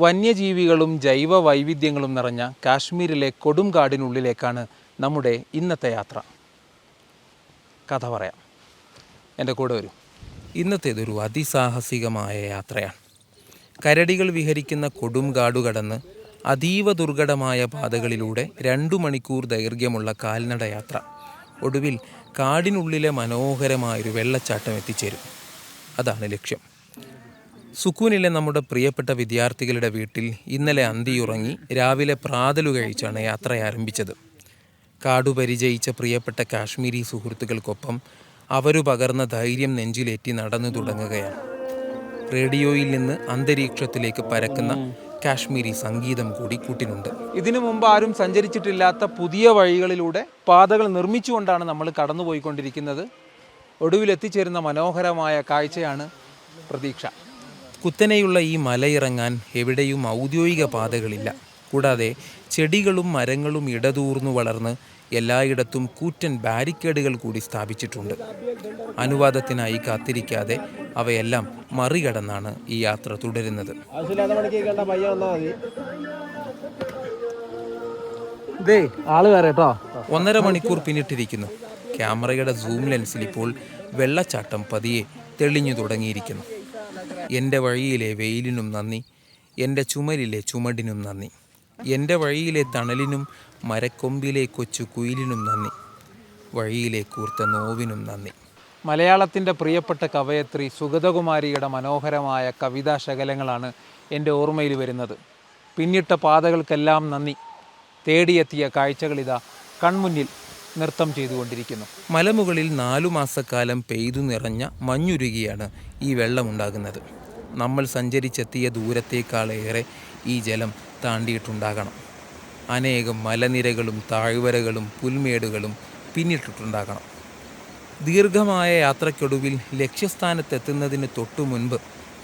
വന്യജീവികളും ജൈവ വൈവിധ്യങ്ങളും നിറഞ്ഞ കാശ്മീരിലെ കൊടുംകാടിനുള്ളിലേക്കാണ് നമ്മുടെ ഇന്നത്തെ യാത്ര. കഥ പറയാം, എൻ്റെ കൂടെ വരും. ഇന്നത്തേതൊരു അതിസാഹസികമായ യാത്രയാണ്. കരടികൾ വിഹരിക്കുന്ന കൊടുംകാടു കടന്ന് അതീവ ദുർഘടമായ പാതകളിലൂടെ 2 മണിക്കൂർ ദൈർഘ്യമുള്ള കാൽനട യാത്ര. ഒടുവിൽ കാടിനുള്ളിലെ മനോഹരമായൊരു വെള്ളച്ചാട്ടം എത്തിച്ചേരും. അതാണ് ലക്ഷ്യം. സുക്കൂനിലെ നമ്മുടെ പ്രിയപ്പെട്ട വിദ്യാർത്ഥികളുടെ വീട്ടിൽ ഇന്നലെ അന്തിയുറങ്ങി രാവിലെ പ്രാതലു കഴിച്ചാണ് യാത്ര ആരംഭിച്ചത്. കാടു പരിചയിച്ച പ്രിയപ്പെട്ട കാശ്മീരി സുഹൃത്തുക്കൾക്കൊപ്പം അവരു പകർന്ന ധൈര്യം നെഞ്ചിലേറ്റി നടന്നു തുടങ്ങുകയാണ്. റേഡിയോയിൽ നിന്ന് അന്തരീക്ഷത്തിലേക്ക് പരക്കുന്ന കാശ്മീരി സംഗീതം കൂടി കൂട്ടിനുണ്ട്. ഇതിനു മുമ്പ് ആരും സഞ്ചരിച്ചിട്ടില്ലാത്ത പുതിയ വഴികളിലൂടെ പാതകൾ നിർമ്മിച്ചുകൊണ്ടാണ് നമ്മൾ കടന്നുപോയിക്കൊണ്ടിരിക്കുന്നത്. ഒടുവിലെത്തിച്ചേരുന്ന മനോഹരമായ കാഴ്ചയാണ് പ്രതീക്ഷ. കുത്തനെയുള്ള ഈ മലയിറങ്ങാൻ എവിടെയും ഔദ്യോഗിക പാതകളില്ല. കൂടാതെ ചെടികളും മരങ്ങളും ഇടതൂർന്നു വളർന്ന് എല്ലായിടത്തും കൂറ്റൻ ബാരിക്കേഡുകൾ കൂടി സ്ഥാപിച്ചിട്ടുണ്ട്. അനുവാദത്തിനായി കാത്തിരിക്കാതെ അവയെല്ലാം മറികടന്നാണ് ഈ യാത്ര തുടരുന്നത്. 1.5 മണിക്കൂർ പിന്നിട്ടിരിക്കുന്നു. ക്യാമറയുടെ സൂം ലെൻസിൽ ഇപ്പോൾ വെള്ളച്ചാട്ടം പതിയെ തെളിഞ്ഞു തുടങ്ങിയിരിക്കുന്നു. എൻ്റെ വഴിയിലെ വെയിലിനും നന്ദി, എൻ്റെ ചുമലിലെ ചുമടിനും നന്ദി, എൻ്റെ വഴിയിലെ തണലിനും മരക്കൊമ്പിലെ കൊച്ചു കുയിലിനും നന്ദി, വഴിയിലെ കൂർത്ത നോവിനും നന്ദി. മലയാളത്തിൻ്റെ പ്രിയപ്പെട്ട കവയത്രി സുഗതകുമാരിയുടെ മനോഹരമായ കവിതാശകലങ്ങളാണ് എൻ്റെ ഓർമ്മയിൽ വരുന്നത്. പിന്നിട്ട പാതകൾക്കെല്ലാം നന്ദി, തേടിയെത്തിയ കാഴ്ചകളിതാ കൺമുന്നിൽ നൃത്തം ചെയ്തുകൊണ്ടിരിക്കുന്നു. മലമുകളിൽ 4 മാസക്കാലം പെയ്തു നിറഞ്ഞ മഞ്ഞുരുകിയാണ് ഈ വെള്ളമുണ്ടാകുന്നത്. നമ്മൾ സഞ്ചരിച്ചെത്തിയ ദൂരത്തേക്കാളേറെ ഈ ജലം താണ്ടിയിട്ടുണ്ടാകണം. അനേകം മലനിരകളും താഴ്വരകളും പുൽമേടുകളും പിന്നിട്ടിട്ടുണ്ടാകണം. ദീർഘമായ യാത്രയ്ക്കൊടുവിൽ ലക്ഷ്യസ്ഥാനത്തെത്തുന്നതിന് തൊട്ടു മുൻപ്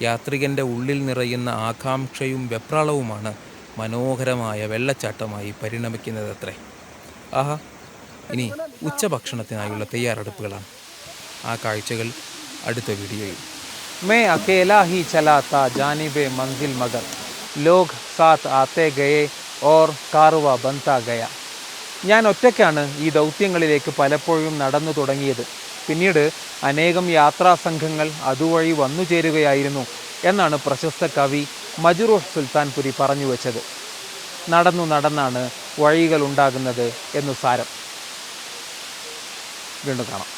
യാത്രികൻ്റെ ഉള്ളിൽ നിറയുന്ന ആകാംക്ഷയും വെപ്രാളവുമാണ് മനോഹരമായ വെള്ളച്ചാട്ടമായി പരിണമിക്കുന്നതത്രേ. ആഹാ, ഇനി ഉച്ചഭക്ഷണത്തിനായുള്ള തയ്യാറെടുപ്പുകളാണ്. ആ കാഴ്ചകൾ അടുത്ത വീഡിയോയിൽ. मैं अकेला ही चला था जानिबे मंजिल मगर लोग साथ आते गए और कारवा बनता गया. ഞാൻ ഒറ്റയ്ക്കാണ് ഈ ദൗത്യങ്ങളിലേക്ക് പലപ്പോഴും നടന്നു തുടങ്ങിയത്. പിന്നീട് അനേകം യാത്രാസംഘങ്ങൾ അതുവഴി വന്നു ചേരുകയായിരുന്നു എന്നാണ് പ്രശസ്ത കവി മജ്റൂഹ് സുൽത്താൻപുരി പറഞ്ഞു വച്ചത്. നടന്നു നടന്നാണ് വഴികൾ ഉണ്ടാകുന്നത് എന്നു സാരം. വീണ്ടും കാണാം.